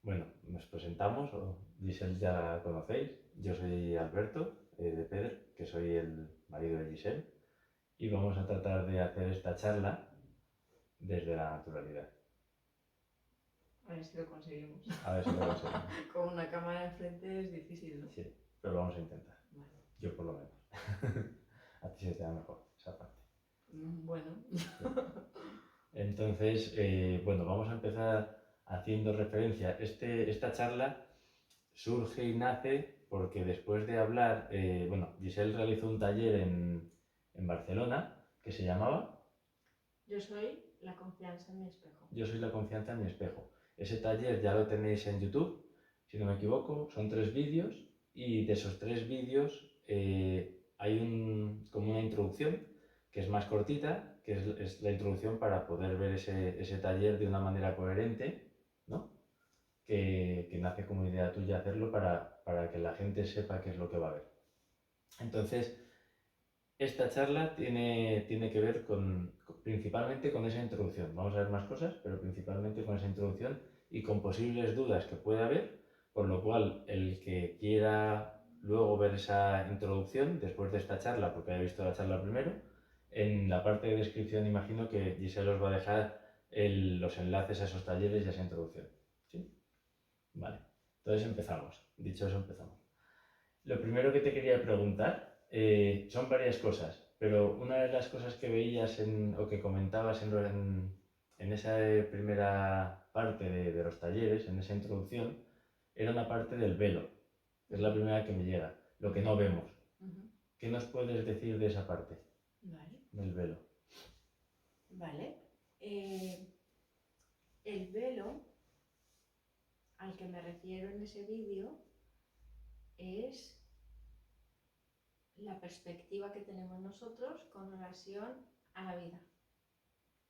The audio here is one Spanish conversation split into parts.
Bueno, nos presentamos, Giselle ya la conocéis, yo soy Alberto de Pedro, que soy el marido de Giselle, y vamos a tratar de hacer esta charla desde la naturalidad. A ver si lo conseguimos. A ver si lo conseguimos. Con una cámara enfrente es difícil, ¿no? Sí, pero lo vamos a intentar. Vale. Yo por lo menos. A ti se te da mejor esa parte. Bueno. Sí. Entonces, bueno, vamos a empezar haciendo referencia. Esta charla surge y nace porque después de hablar, bueno, Giselle realizó un taller en Barcelona que se llamaba Yo soy la confianza en mi espejo. Yo soy la confianza en mi espejo. Ese taller ya lo tenéis en YouTube, si no me equivoco, son 3 vídeos y de esos 3 vídeos hay como una introducción que es más cortita, que es la introducción para poder ver ese taller de una manera coherente, ¿no? Que nace como idea tuya hacerlo para que la gente sepa qué es lo que va a ver. Entonces, esta charla tiene que ver principalmente con esa introducción. Vamos a ver más cosas, pero principalmente con esa introducción y con posibles dudas que pueda haber, por lo cual el que quiera luego ver esa introducción después de esta charla, porque haya visto la charla primero, en la parte de descripción imagino que Giselle os va a dejar los enlaces a esos talleres y a esa introducción. ¿Sí? Vale. Entonces empezamos. Dicho eso, empezamos. Lo primero que te quería preguntar son varias cosas, pero una de las cosas que veías o que comentabas en esa primera parte de los talleres, en esa introducción, era una parte del velo. Es la primera que me llega, lo que no vemos. ¿Qué nos puedes decir de esa parte? Vale. Del velo. Vale. El velo al que me refiero en ese vídeo es la perspectiva que tenemos nosotros con relación a la vida.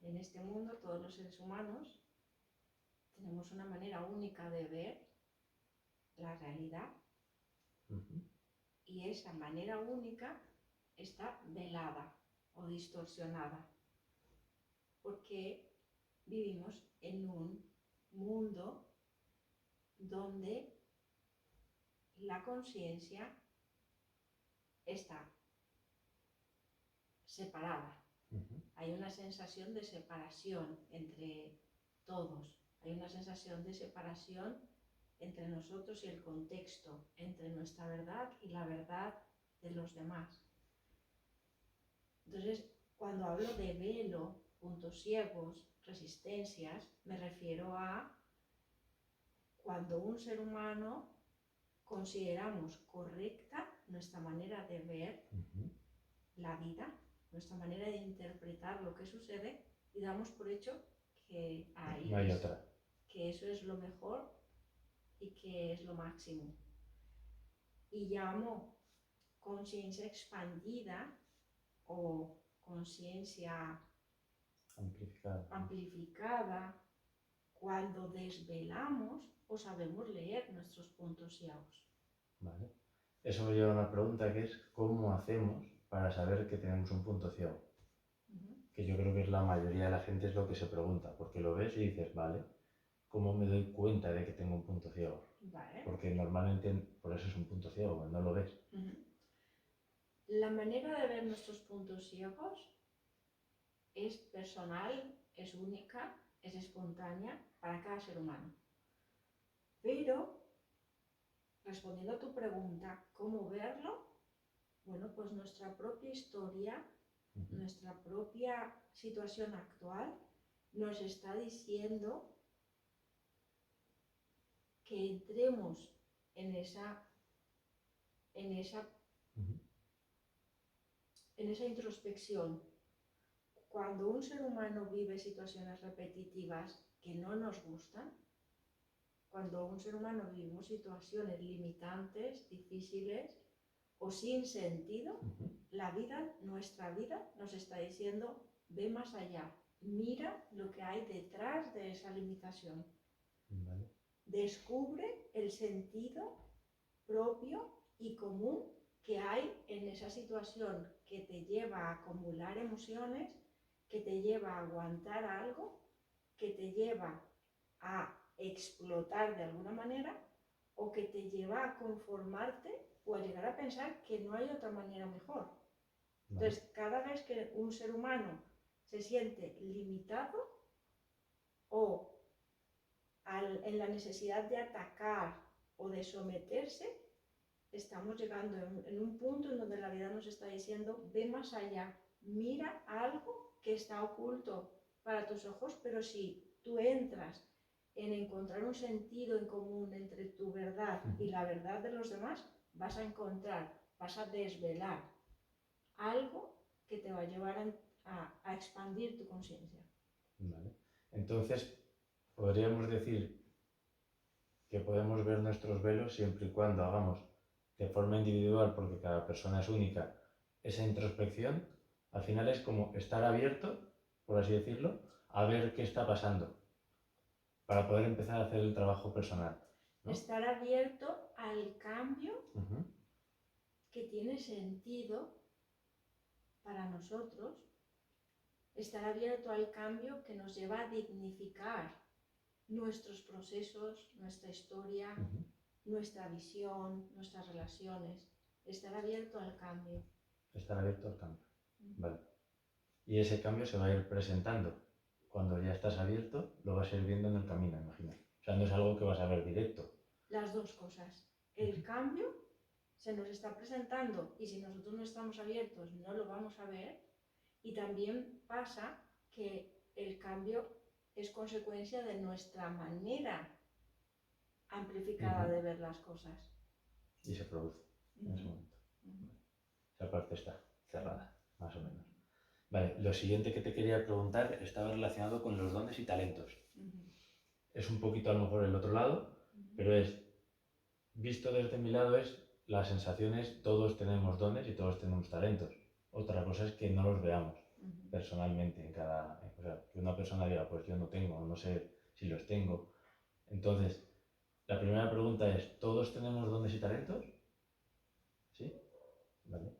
En este mundo, todos los seres humanos tenemos una manera única de ver la realidad y esa manera única está velada o distorsionada porque vivimos en un mundo donde la conciencia está separada. Hay una sensación de separación entre todos, hay una sensación de separación entre nosotros y el contexto, entre nuestra verdad y la verdad de los demás. Entonces, cuando hablo de velo, puntos ciegos, resistencias, me refiero a cuando un ser humano consideramos correcta nuestra manera de ver la vida, nuestra manera de interpretar lo que sucede y damos por hecho que no hay otra. Que eso es lo mejor y que es lo máximo. Y llamo conciencia expandida o conciencia amplificada cuando desvelamos o sabemos leer nuestros puntos ciegos. Vale. Eso me lleva a una pregunta que es ¿cómo hacemos para saber que tenemos un punto ciego? Que yo creo que es la mayoría de la gente es lo que se pregunta, porque lo ves y dices, vale, ¿cómo me doy cuenta de que tengo un punto ciego? Vale. Porque normalmente por eso es un punto ciego, no lo ves. La manera de ver nuestros puntos ciegos es personal, es única, es espontánea para cada ser humano. Pero, respondiendo a tu pregunta, ¿cómo verlo? Bueno, pues nuestra propia historia, nuestra propia situación actual nos está diciendo que entremos en esa introspección. Cuando un ser humano vive situaciones repetitivas que no nos gustan, cuando un ser humano vivimos situaciones limitantes, difíciles o sin sentido, la vida, nuestra vida, nos está diciendo, ve más allá, mira lo que hay detrás de esa limitación. Vale. Descubre el sentido propio y común que hay en esa situación que te lleva a acumular emociones, que te lleva a aguantar algo, que te lleva a explotar de alguna manera o que te lleva a conformarte o a llegar a pensar que no hay otra manera mejor. Vale. Entonces, cada vez que un ser humano se siente limitado o en la necesidad de atacar o de someterse, estamos llegando en un punto en donde la vida nos está diciendo, ve más allá, mira algo que está oculto para tus ojos, pero si tú entras en encontrar un sentido en común entre tu verdad y la verdad de los demás, vas a encontrar, vas a desvelar algo que te va a llevar a expandir tu conciencia. Vale. Entonces, podríamos decir que podemos ver nuestros velos siempre y cuando hagamos de forma individual, porque cada persona es única, esa introspección. Al final es como estar abierto, por así decirlo, a ver qué está pasando, para poder empezar a hacer el trabajo personal, ¿no? Estar abierto al cambio que tiene sentido para nosotros, estar abierto al cambio que nos lleva a dignificar nuestros procesos, nuestra historia, nuestra visión, nuestras relaciones, estar abierto al cambio. Estar abierto al cambio, vale. Y ese cambio se va a ir presentando. Cuando ya estás abierto, lo vas a ir viendo en el camino, imagino. O sea, no es algo que vas a ver directo. Las dos cosas. El cambio se nos está presentando y si nosotros no estamos abiertos no lo vamos a ver. Y también pasa que el cambio es consecuencia de nuestra manera amplificada de ver las cosas. Y se produce en ese momento. Esa parte está cerrada, más o menos. Vale, lo siguiente que te quería preguntar estaba relacionado con los dones y talentos. Es un poquito a lo mejor el otro lado, pero es, visto desde mi lado, es las sensaciones, todos tenemos dones y todos tenemos talentos. Otra cosa es que no los veamos personalmente en cada... O sea, que una persona diga, pues yo no tengo, no sé si los tengo. Entonces, la primera pregunta es, ¿todos tenemos dones y talentos? ¿Sí? Vale.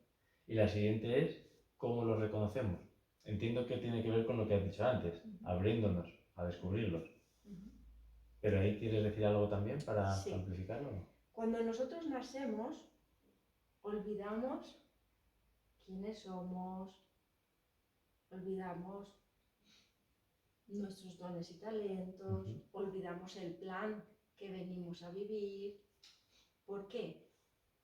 Y la siguiente es, ¿cómo los reconocemos? Entiendo que tiene que ver con lo que has dicho antes, abriéndonos a descubrirlos. ¿Pero ahí quieres decir algo también para amplificarlo? ¿No? Cuando nosotros nacemos, olvidamos quiénes somos, olvidamos nuestros dones y talentos, olvidamos el plan que venimos a vivir. ¿Por qué?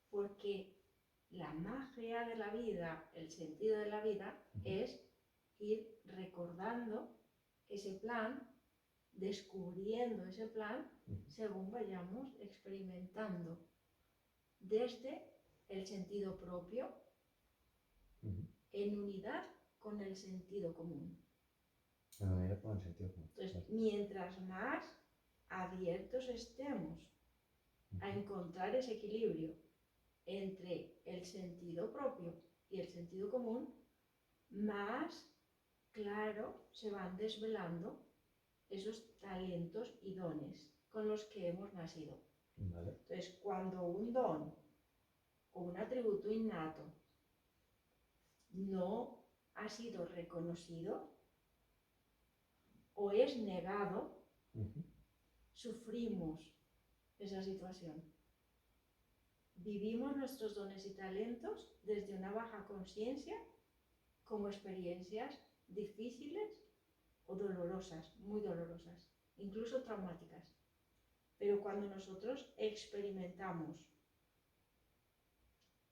Porque la magia de la vida, el sentido de la vida, es ir recordando ese plan, descubriendo ese plan, según vayamos experimentando desde el sentido propio, en unidad con el sentido común. En unidad con el sentido común. Entonces, mientras más abiertos estemos a encontrar ese equilibrio entre el sentido propio y el sentido común, más claro se van desvelando esos talentos y dones con los que hemos nacido. Vale. Entonces, cuando un don o un atributo innato no ha sido reconocido o es negado, sufrimos esa situación. Vivimos nuestros dones y talentos desde una baja conciencia como experiencias difíciles o dolorosas, muy dolorosas, incluso traumáticas. Pero cuando nosotros experimentamos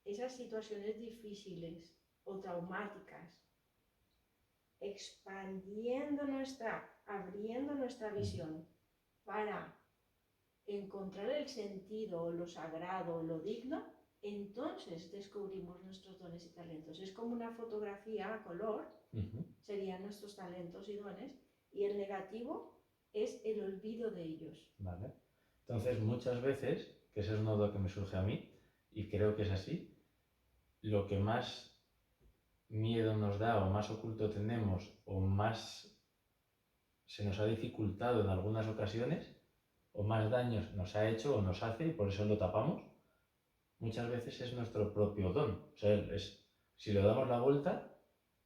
esas situaciones difíciles o traumáticas, abriendo nuestra visión para encontrar el sentido, lo sagrado, lo digno, entonces descubrimos nuestros dones y talentos. Es como una fotografía a color, serían nuestros talentos y dones, y el negativo es el olvido de ellos. Vale. Entonces, muchas veces, que esa es una duda que me surge a mí, y creo que es así, lo que más miedo nos da o más oculto tenemos o más se nos ha dificultado en algunas ocasiones o más daños nos ha hecho o nos hace y por eso lo tapamos, muchas veces es nuestro propio don. O sea, si le damos la vuelta,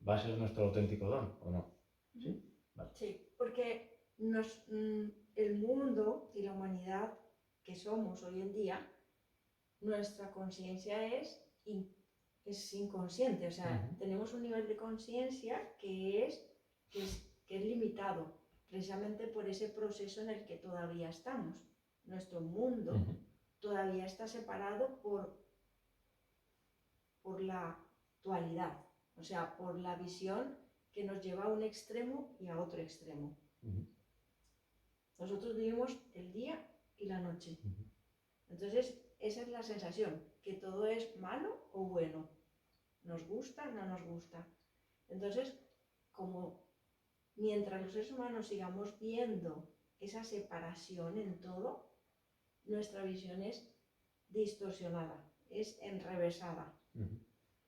va a ser nuestro auténtico don, ¿o no? ¿Sí? Vale. Sí, porque el mundo y la humanidad que somos hoy en día, nuestra conciencia es inconsciente, o sea, tenemos un nivel de conciencia que es limitado, precisamente por ese proceso en el que todavía estamos. Nuestro mundo todavía está separado por la dualidad, o sea, por la visión que nos lleva a un extremo y a otro extremo. Nosotros vivimos el día y la noche. Entonces, esa es la sensación, que todo es malo o bueno. Nos gusta, no nos gusta. Entonces, como mientras los seres humanos sigamos viendo esa separación en todo, nuestra visión es distorsionada, es enrevesada.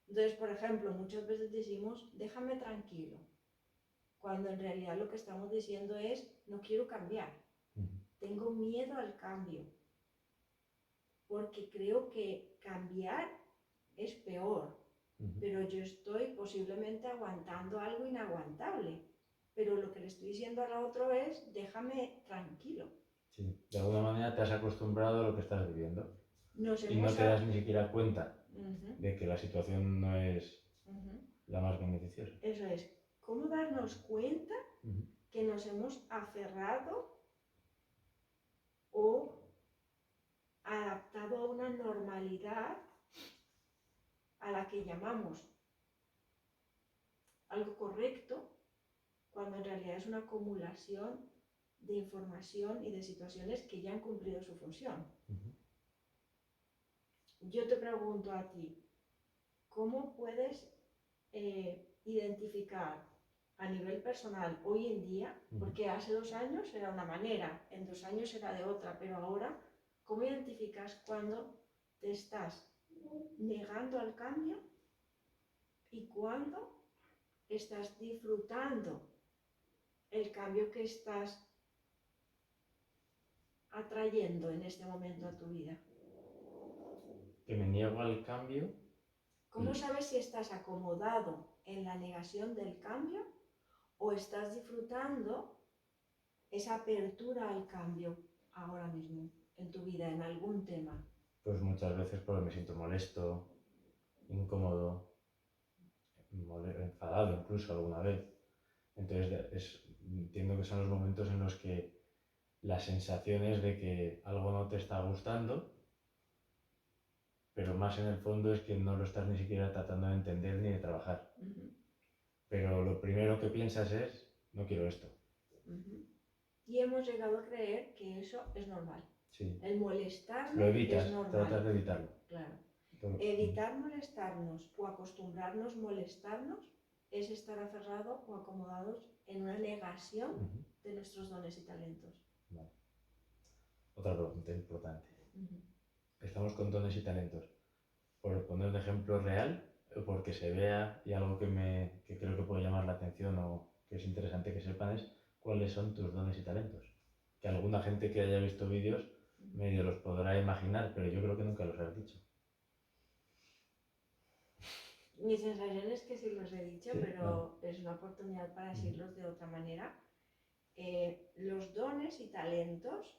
Entonces, por ejemplo, muchas veces decimos, déjame tranquilo, cuando en realidad lo que estamos diciendo es, no quiero cambiar, tengo miedo al cambio, porque creo que cambiar es peor, pero yo estoy posiblemente aguantando algo inaguantable, pero lo que le estoy diciendo al otro es, déjame tranquilo. Sí, de alguna manera te has acostumbrado a lo que estás viviendo y no hemos te das ni siquiera cuenta de que la situación no es la más beneficiosa. Eso es, ¿cómo darnos cuenta que nos hemos aferrado o adaptado a una normalidad a la que llamamos algo correcto, cuando en realidad es una acumulación de información y de situaciones que ya han cumplido su función? Yo te pregunto a ti, ¿cómo puedes identificar a nivel personal hoy en día, porque hace 2 años era una manera, en 2 años era de otra, pero ahora, ¿cómo identificas cuando te estás negando al cambio y cuando estás disfrutando el cambio que estás atrayendo en este momento a tu vida? Que me niego al cambio. ¿Cómo sabes si estás acomodado en la negación del cambio o estás disfrutando esa apertura al cambio ahora mismo en tu vida, en algún tema? Pues muchas veces porque me siento molesto, incómodo, enfadado incluso alguna vez. Entonces entiendo que son los momentos en los que las sensaciones de que algo no te está gustando, pero más en el fondo es que no lo estás ni siquiera tratando de entender ni de trabajar. Pero lo primero que piensas es, no quiero esto. Y hemos llegado a creer que eso es normal. Sí. El molestarnos lo evitas, es normal. tratas de evitarlo. Claro. Evitar molestarnos o acostumbrarnos molestarnos es estar aferrado o acomodados en una negación de nuestros dones y talentos. Vale. Otra pregunta importante. Estamos con dones y talentos. Por poner un ejemplo real, o porque se vea y algo que creo que puede llamar la atención o que es interesante que sepan es cuáles son tus dones y talentos. Que alguna gente que haya visto vídeos medio los podrá imaginar, pero yo creo que nunca los has dicho. Mi sensación es que sí los he dicho, ¿sí? pero es una oportunidad para decirlos de otra manera. Los dones y talentos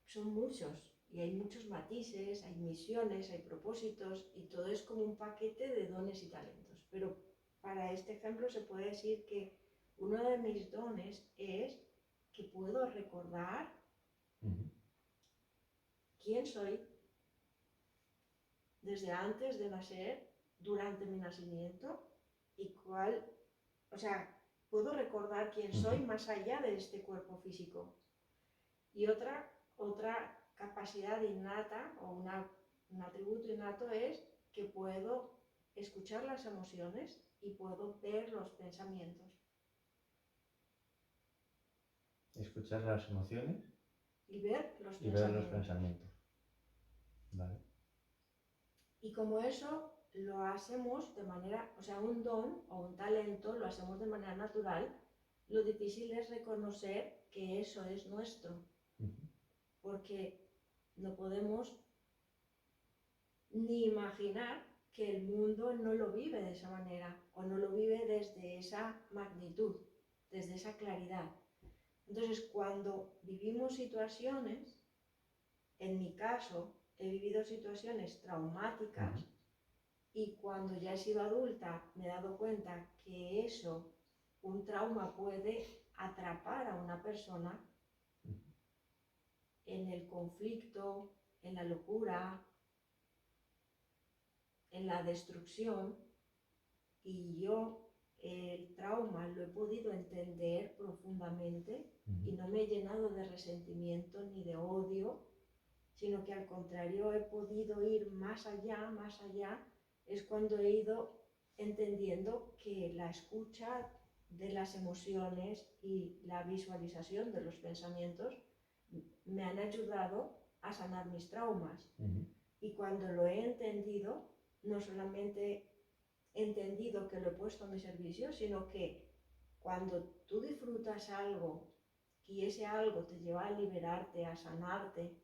son muchos y hay muchos matices, hay misiones, hay propósitos y todo es como un paquete de dones y talentos. Pero para este ejemplo se puede decir que uno de mis dones es que puedo recordar quién soy desde antes de nacer, durante mi nacimiento y puedo recordar quién soy más allá de este cuerpo físico. Y otra capacidad innata o un atributo innato es que puedo escuchar las emociones y puedo ver los pensamientos. Escuchar las emociones y ver los pensamientos. Vale. Y como eso lo hacemos de manera, un don o un talento lo hacemos de manera natural, lo difícil es reconocer que eso es nuestro. Porque no podemos ni imaginar que el mundo no lo vive de esa manera o no lo vive desde esa magnitud, desde esa claridad. Entonces, cuando vivimos situaciones, en mi caso, he vivido situaciones traumáticas y cuando ya he sido adulta me he dado cuenta que eso, un trauma puede atrapar a una persona en el conflicto, en la locura, en la destrucción, y yo el trauma lo he podido entender profundamente y no me he llenado de resentimiento ni de odio, sino que al contrario he podido ir más allá, es cuando he ido entendiendo que la escucha de las emociones y la visualización de los pensamientos me han ayudado a sanar mis traumas. Y cuando lo he entendido, no solamente he entendido que lo he puesto a mi servicio, sino que cuando tú disfrutas algo y ese algo te lleva a liberarte, a sanarte,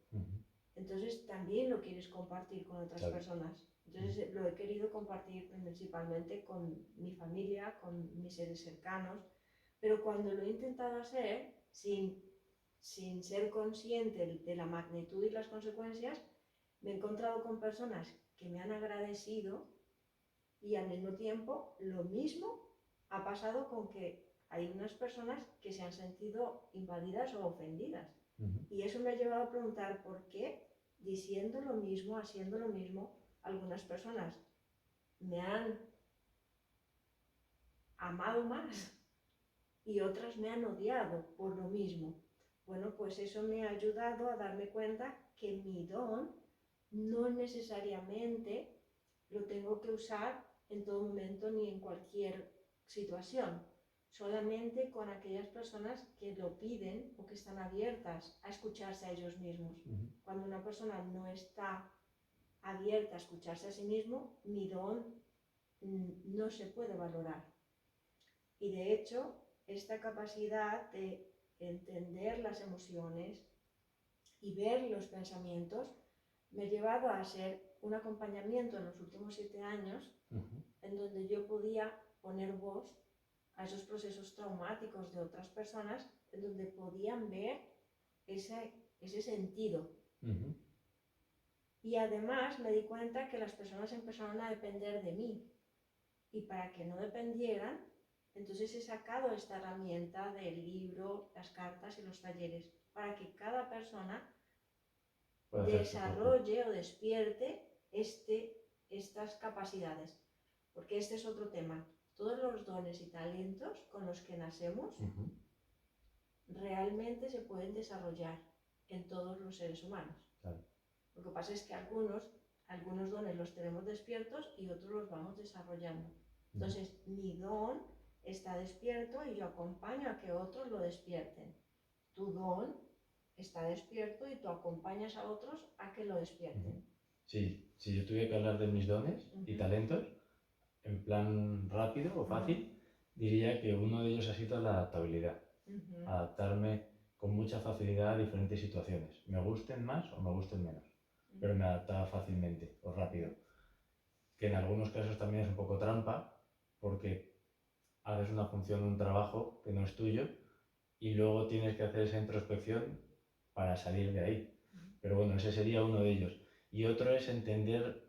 entonces también lo quieres compartir con otras personas. Entonces lo he querido compartir principalmente con mi familia, con mis seres cercanos, pero cuando lo he intentado hacer sin ser consciente de la magnitud y las consecuencias, me he encontrado con personas que me han agradecido y al mismo tiempo lo mismo ha pasado con que hay unas personas que se han sentido invadidas o ofendidas. Y eso me ha llevado a preguntar por qué, diciendo lo mismo, haciendo lo mismo, algunas personas me han amado más y otras me han odiado por lo mismo. Bueno, pues eso me ha ayudado a darme cuenta que mi don no necesariamente lo tengo que usar en todo momento ni en cualquier situación, solamente con aquellas personas que lo piden o que están abiertas a escucharse a ellos mismos. Cuando una persona no está abierta a escucharse a sí mismo, mi don no se puede valorar. Y de hecho, esta capacidad de entender las emociones y ver los pensamientos me ha llevado a hacer un acompañamiento en los últimos 7 años en donde yo podía poner voz a esos procesos traumáticos de otras personas, en donde podían ver ese sentido. Y además me di cuenta que las personas empezaron a depender de mí. Y para que no dependieran, entonces he sacado esta herramienta del libro, las cartas y los talleres, para que cada persona desarrolle o despierte estas capacidades. Porque este es otro tema. Todos los dones y talentos con los que nacemos realmente se pueden desarrollar en todos los seres humanos. Claro. Lo que pasa es que algunos dones los tenemos despiertos y otros los vamos desarrollando. Entonces, mi don está despierto y yo acompaño a que otros lo despierten. Tu don está despierto y tú acompañas a otros a que lo despierten. Sí, si yo tuviera que hablar de mis dones y talentos, en plan rápido o fácil, diría que uno de ellos ha sido la adaptabilidad. Adaptarme con mucha facilidad a diferentes situaciones, me gusten más o me gusten menos, pero me adaptaba fácilmente o rápido. Que en algunos casos también es un poco trampa, porque haces una función, un trabajo que no es tuyo, y luego tienes que hacer esa introspección para salir de ahí. Pero bueno, ese sería uno de ellos. Y otro es entender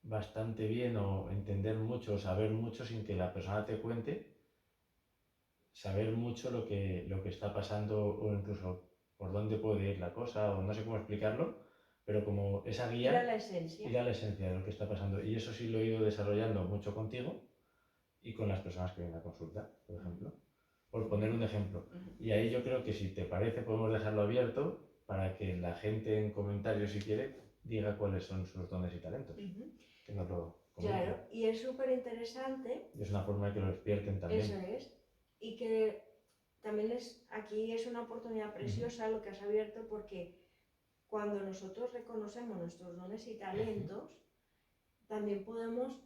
bastante bien o entender mucho, saber mucho sin que la persona te cuente, saber mucho lo que está pasando o incluso por dónde puede ir la cosa o no sé cómo explicarlo, pero como esa guía, ir a la esencia de lo que está pasando. Y eso sí lo he ido desarrollando mucho contigo y con las personas que vienen a consulta, por ejemplo. Por poner un ejemplo. Y ahí yo creo que si te parece podemos dejarlo abierto para que la gente en comentarios, si quiere, diga cuáles son sus dones y talentos. Que nos lo comenten. Claro, y es súper interesante. Y es una forma de que lo despierten también. Eso es. Y que también aquí es una oportunidad preciosa lo que has abierto, porque cuando nosotros reconocemos nuestros dones y talentos, también podemos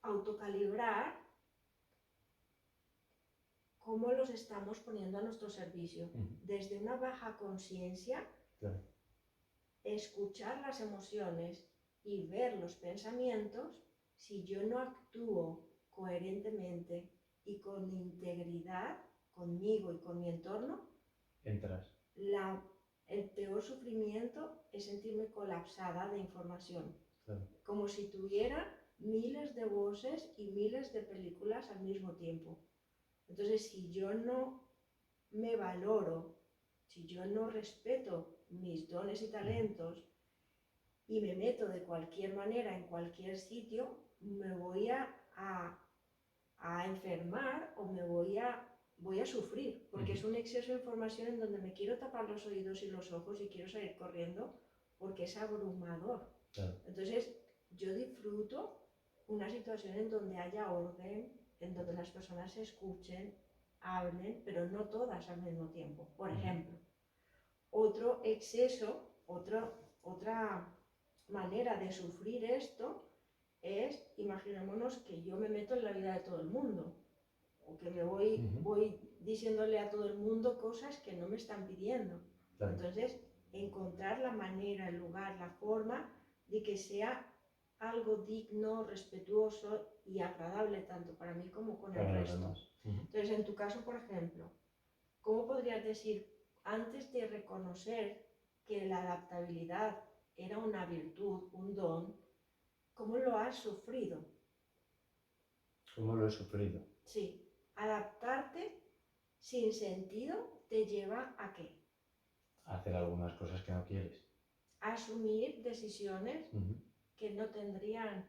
autocalibrar cómo los estamos poniendo a nuestro servicio. Desde una baja conciencia, escuchar las emociones y ver los pensamientos, si yo no actúo coherentemente y con integridad, conmigo y con mi entorno, Entras. el peor sufrimiento es sentirme colapsada de información, Claro. como si tuviera miles de voces y miles de películas al mismo tiempo. Entonces, si yo no me valoro, si yo no respeto mis dones y talentos y me meto de cualquier manera en cualquier sitio, me voy a enfermar o voy a sufrir, porque es un exceso de información en donde me quiero tapar los oídos y los ojos y quiero salir corriendo porque es abrumador. Claro. Entonces, yo disfruto una situación en donde haya orden, en donde las personas se escuchen, hablen, pero no todas al mismo tiempo. Por ejemplo, otro exceso, otra manera de sufrir esto es, imaginémonos que yo me meto en la vida de todo el mundo, o que me voy diciéndole a todo el mundo cosas que no me están pidiendo. Claro. Entonces, encontrar la manera, el lugar, la forma de que sea algo digno, respetuoso y agradable tanto para mí como con el resto. Entonces, en tu caso, por ejemplo, ¿cómo podrías decir, antes de reconocer que la adaptabilidad era una virtud, un don, cómo lo has sufrido? ¿Cómo lo he sufrido? Sí, adaptarte sin sentido te lleva ¿a qué? A hacer algunas cosas que no quieres. A asumir decisiones que no tendrías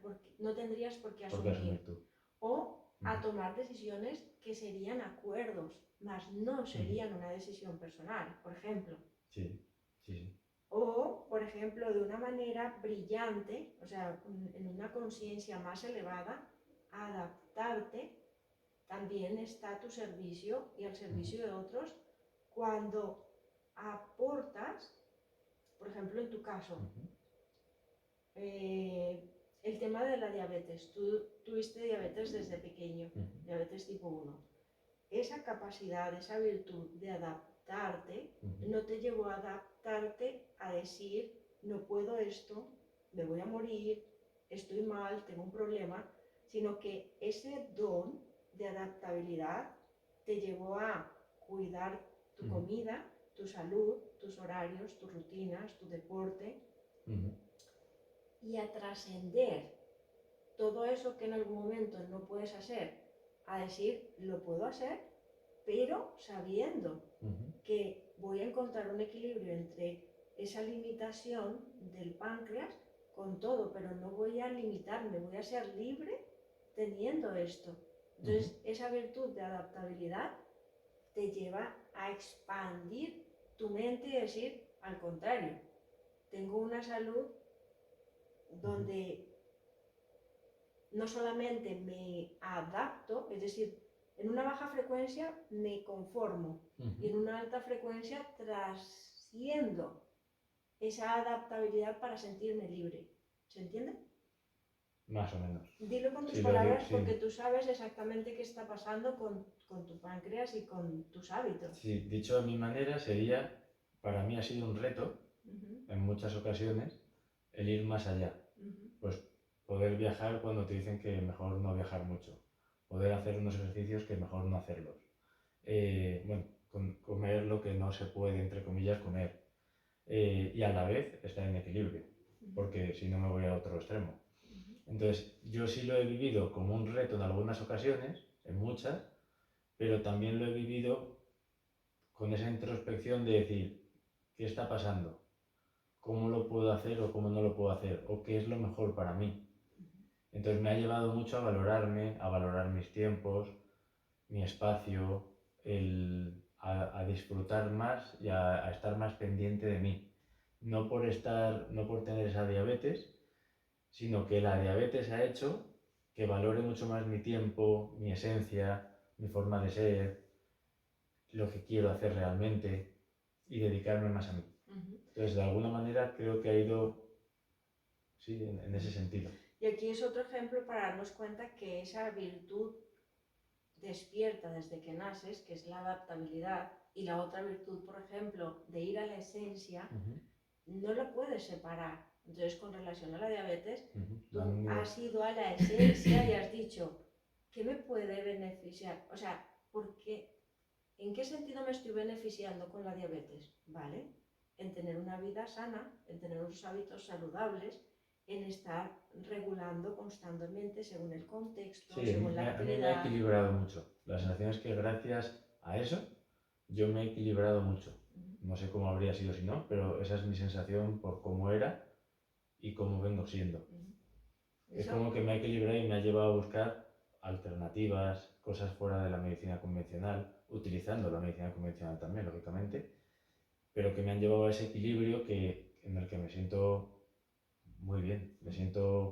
por qué asumir. Tú. O a tomar decisiones que serían acuerdos, mas no serían una decisión personal, por ejemplo. Sí, sí, sí. O, por ejemplo, de una manera brillante, o sea, en una conciencia más elevada, adaptarte también está a tu servicio y al servicio de otros cuando aportas, por ejemplo, en tu caso, el tema de la diabetes. Tú tuviste diabetes desde pequeño, diabetes tipo 1. Esa capacidad, esa virtud de adaptarte, no te llevó a adaptarte a decir, no puedo esto, me voy a morir, estoy mal, tengo un problema, sino que ese don de adaptabilidad te llevó a cuidar tu comida, tu salud, tus horarios, tus rutinas, tu deporte, y a trascender todo eso que en algún momento no puedes hacer, a decir, lo puedo hacer, pero sabiendo que voy a encontrar un equilibrio entre esa limitación del páncreas con todo, pero no voy a limitarme, voy a ser libre teniendo esto. Entonces, esa virtud de adaptabilidad te lleva a expandir tu mente y decir, al contrario, tengo una salud donde no solamente me adapto, es decir, en una baja frecuencia me conformo y en una alta frecuencia trasciendo esa adaptabilidad para sentirme libre. ¿Se entiende? Más o menos. Dilo con tus palabras porque tú sabes exactamente qué está pasando con tu páncreas y con tus hábitos. Sí, dicho a mi manera sería, para mí ha sido un reto en muchas ocasiones el ir más allá. Pues poder viajar cuando te dicen que mejor no viajar mucho. Poder hacer unos ejercicios que mejor no hacerlos. Bueno, comer lo que no se puede, entre comillas, comer. Y a la vez estar en equilibrio, porque si no me voy a otro extremo. Entonces, yo sí lo he vivido como un reto en algunas ocasiones, en muchas, pero también lo he vivido con esa introspección de decir, ¿qué está pasando? ¿Cómo lo puedo hacer o cómo no lo puedo hacer? ¿O qué es lo mejor para mí? Entonces me ha llevado mucho a valorarme, a valorar mis tiempos, mi espacio, a disfrutar más y a estar más pendiente de mí. No por tener esa diabetes, sino que la diabetes ha hecho que valore mucho más mi tiempo, mi esencia, mi forma de ser, lo que quiero hacer realmente y dedicarme más a mí. Entonces, de alguna manera creo que ha ido, sí, en ese sentido. Y aquí es otro ejemplo para darnos cuenta que esa virtud despierta desde que naces, que es la adaptabilidad, y la otra virtud, por ejemplo, de ir a la esencia, no lo puedes separar. Entonces, con relación a la diabetes, tú has ido a la esencia y has dicho, ¿qué me puede beneficiar? O sea, porque ¿En qué sentido me estoy beneficiando con la diabetes? ¿Vale? En tener una vida sana, en tener unos hábitos saludables, en estar regulando constantemente según el contexto, Sí, según la a mí me ha actividad. equilibrado mucho. La sensación es que gracias a eso yo me he equilibrado mucho. No sé cómo habría sido si no, pero esa es mi sensación por cómo era y cómo vengo siendo. Es ¿Eso? como que me ha equilibrado y me ha llevado a buscar alternativas, cosas fuera de la medicina convencional, utilizando la medicina convencional también, lógicamente, pero que me han llevado a ese equilibrio en el que me siento muy bien, me siento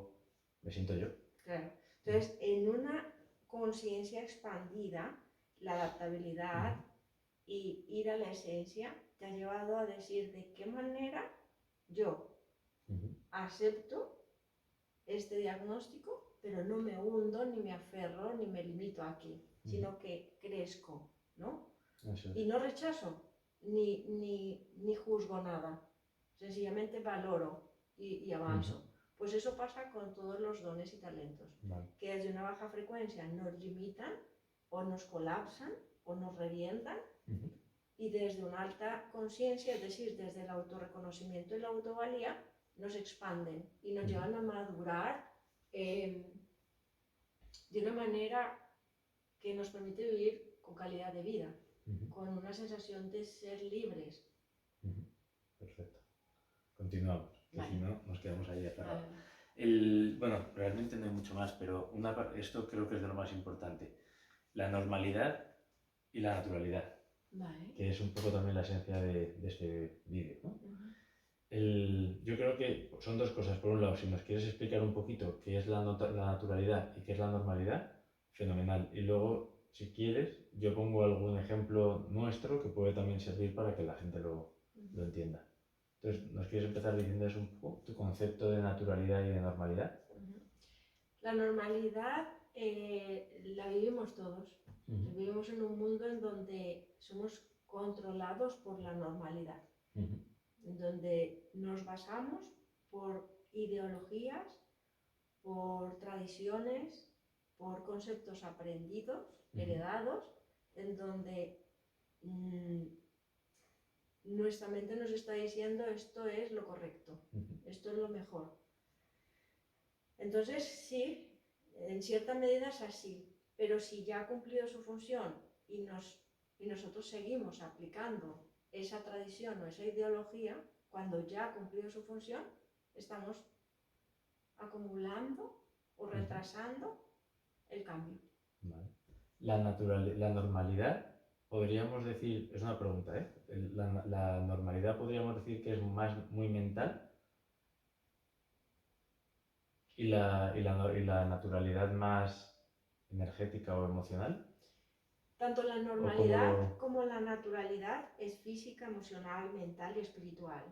yo. Claro. Entonces, en una conciencia expandida, la adaptabilidad y ir a la esencia te ha llevado a decir de qué manera yo acepto este diagnóstico, pero no me hundo, ni me aferro, ni me limito aquí, sino que crezco, ¿no? Eso es. Y no rechazo, ni juzgo nada, sencillamente valoro y avanzo. Pues eso pasa con todos los dones y talentos, que desde una baja frecuencia nos limitan o nos colapsan o nos revientan, y desde una alta conciencia, es decir, desde el autorreconocimiento y la autovalía, nos expanden y nos llevan a madurar de una manera que nos permite vivir con calidad de vida, con una sensación de ser libres. Perfecto. Continuamos, que Vale. si no nos quedamos ahí aferrados. Vale. Bueno, realmente no hay mucho más, pero esto creo que es de lo más importante. La normalidad y la naturalidad, Vale. que es un poco también la esencia de este vídeo, ¿no? Yo creo que son dos cosas. Por un lado, si nos quieres explicar un poquito qué es la naturalidad y qué es la normalidad, fenomenal. Y luego, si quieres, yo pongo algún ejemplo nuestro que puede también servir para que la gente lo entienda. Entonces, ¿nos quieres empezar diciendo eso un poco? Tu concepto de naturalidad y de normalidad. La normalidad la vivimos todos. Vivimos en un mundo en donde somos controlados por la normalidad, en donde nos basamos por ideologías, por tradiciones, por conceptos aprendidos, heredados, en donde nuestra mente nos está diciendo esto es lo correcto, esto es lo mejor. Entonces sí, en cierta medida es así, pero si ya ha cumplido su función y nosotros seguimos aplicando esa tradición o esa ideología, cuando ya ha cumplido su función, estamos acumulando o retrasando el cambio. Vale. La normalidad, podríamos decir, es una pregunta, ¿eh? La normalidad podríamos decir que es muy mental. ¿Y la naturalidad más energética o emocional? Tanto la normalidad como la naturalidad es física, emocional, mental y espiritual.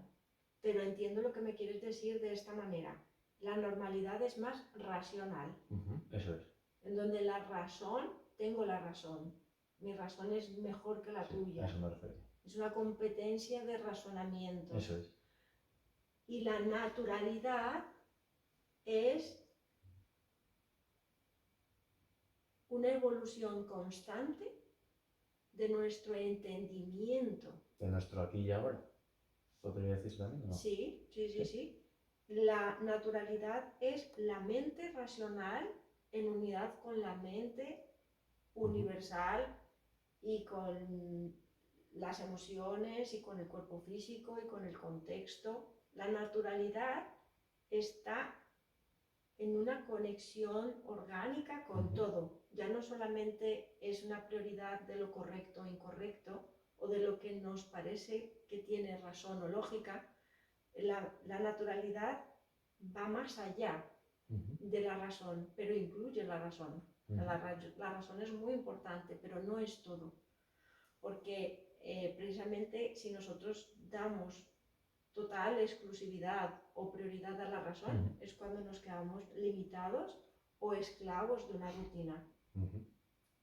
Pero entiendo lo que me quieres decir de esta manera. La normalidad es más racional. Eso es. En donde la razón, tengo la razón. Mi razón es mejor que la tuya. A eso me refiero. Es una competencia de razonamiento. Eso es. Y la naturalidad es una evolución constante de nuestro entendimiento. De nuestro aquí y ahora, ¿podría decirse también? ¿No? Sí. La naturalidad es la mente racional en unidad con la mente universal y con las emociones y con el cuerpo físico y con el contexto. La naturalidad está en una conexión orgánica con todo. Ya no solamente es una prioridad de lo correcto o incorrecto o de lo que nos parece que tiene razón o lógica. La naturalidad va más allá de la razón, pero incluye la razón. La razón es muy importante, pero no es todo. Porque precisamente si nosotros damos total exclusividad o prioridad a la razón, es cuando nos quedamos limitados o esclavos de una rutina,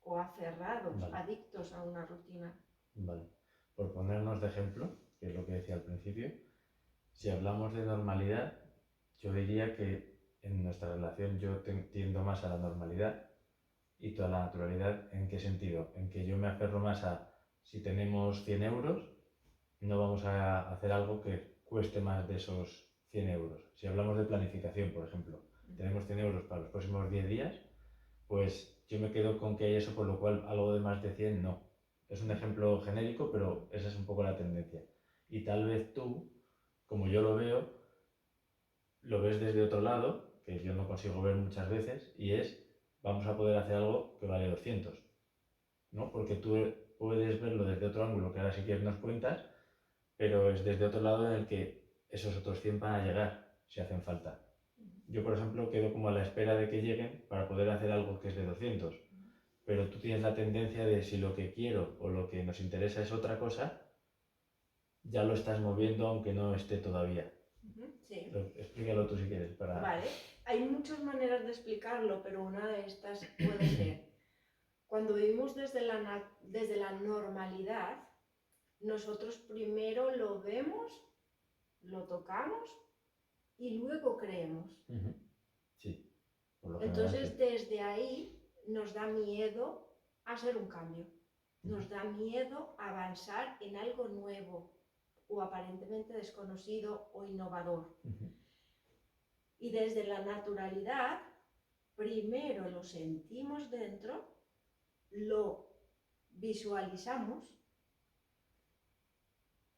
o aferrados, adictos a una rutina. Vale. Por ponernos de ejemplo, que es lo que decía al principio, si hablamos de normalidad, yo diría que en nuestra relación yo tiendo más a la normalidad y toda la naturalidad. ¿En qué sentido? En que yo me aferro más a Si tenemos 100 euros, no vamos a hacer algo que cueste más de esos 100 euros. Si hablamos de planificación, por ejemplo, tenemos 100 euros para los próximos 10 días, pues yo me quedo con que hay eso, por lo cual algo de más de 100 no. Es un ejemplo genérico, pero esa es un poco la tendencia. Y tal vez tú, como yo lo ves desde otro lado, que yo no consigo ver muchas veces, y es, vamos a poder hacer algo que vale 200, ¿no? Porque tú puedes verlo desde otro ángulo, que ahora si quieres nos cuentas, pero es desde otro lado en el que esos otros 100 van a llegar, si hacen falta. Yo, por ejemplo, quedo como a la espera de que lleguen para poder hacer algo que es de 200, pero tú tienes la tendencia de si lo que quiero o lo que nos interesa es otra cosa, ya lo estás moviendo aunque no esté todavía. Sí. Explícalo tú si quieres. Vale, hay muchas maneras de explicarlo, pero una de estas puede ser, cuando vivimos desde la normalidad, nosotros primero lo vemos, lo tocamos y luego creemos. Sí. Entonces desde ahí nos da miedo hacer un cambio, nos da miedo avanzar en algo nuevo o aparentemente desconocido o innovador. Y desde la naturalidad, primero lo sentimos dentro, lo visualizamos,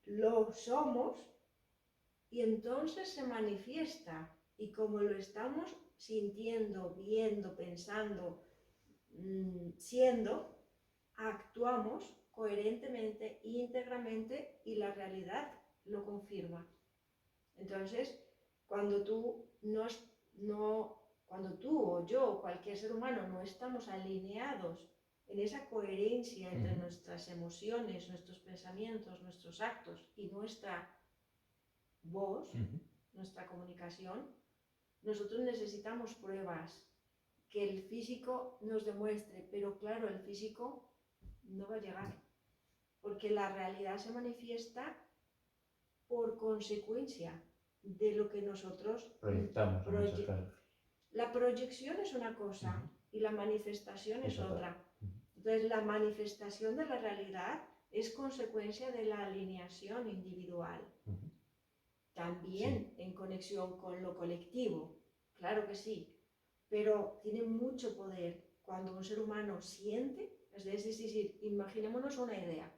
lo somos y entonces se manifiesta. Y como lo estamos sintiendo, viendo, pensando, siendo, actuamos coherentemente, íntegramente y la realidad lo confirma. Entonces, cuando tú o yo o cualquier ser humano no estamos alineados en esa coherencia entre nuestras emociones, nuestros pensamientos, nuestros actos y nuestra voz, nuestra comunicación, nosotros necesitamos pruebas que el físico nos demuestre, pero claro, el físico no va a llegar, porque la realidad se manifiesta por consecuencia de lo que nosotros proyectamos en muchos casos. La proyección es una cosa y la manifestación es otra. Entonces, la manifestación de la realidad es consecuencia de la alineación individual. También en conexión con lo colectivo, claro que sí, pero tiene mucho poder cuando un ser humano siente, es decir, imaginémonos una idea.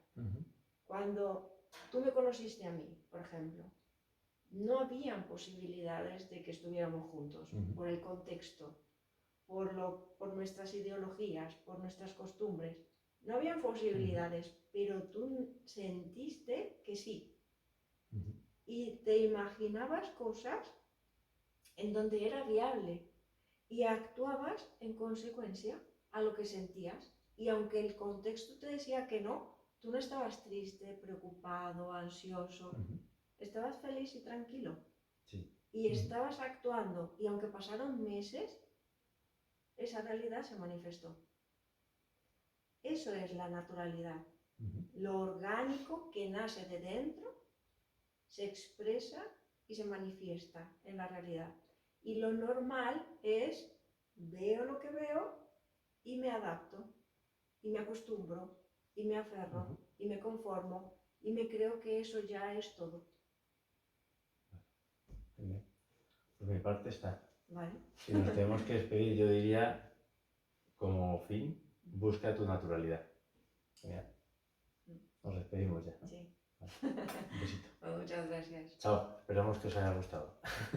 Cuando tú me conociste a mí, por ejemplo, no habían posibilidades de que estuviéramos juntos, por el contexto, por nuestras ideologías, por nuestras costumbres. No habían posibilidades, pero tú sentiste que sí. Y te imaginabas cosas en donde era viable y actuabas en consecuencia a lo que sentías. Y aunque el contexto te decía que no, tú no estabas triste, preocupado, ansioso. Estabas feliz y tranquilo. Sí. Y estabas actuando. Y aunque pasaron meses, esa realidad se manifestó. Eso es la naturalidad. Lo orgánico que nace de dentro se expresa y se manifiesta en la realidad. Y lo normal es, veo lo que veo y me adapto, y me acostumbro, y me aferro, y me conformo, y me creo que eso ya es todo. Bien. Por mi parte está. Vale. Si nos tenemos que despedir, yo diría, como fin, busca tu naturalidad. Genial. Nos despedimos ya, ¿no? Sí. Vale. Un besito. Muchas gracias. Chao. Esperamos que os haya gustado.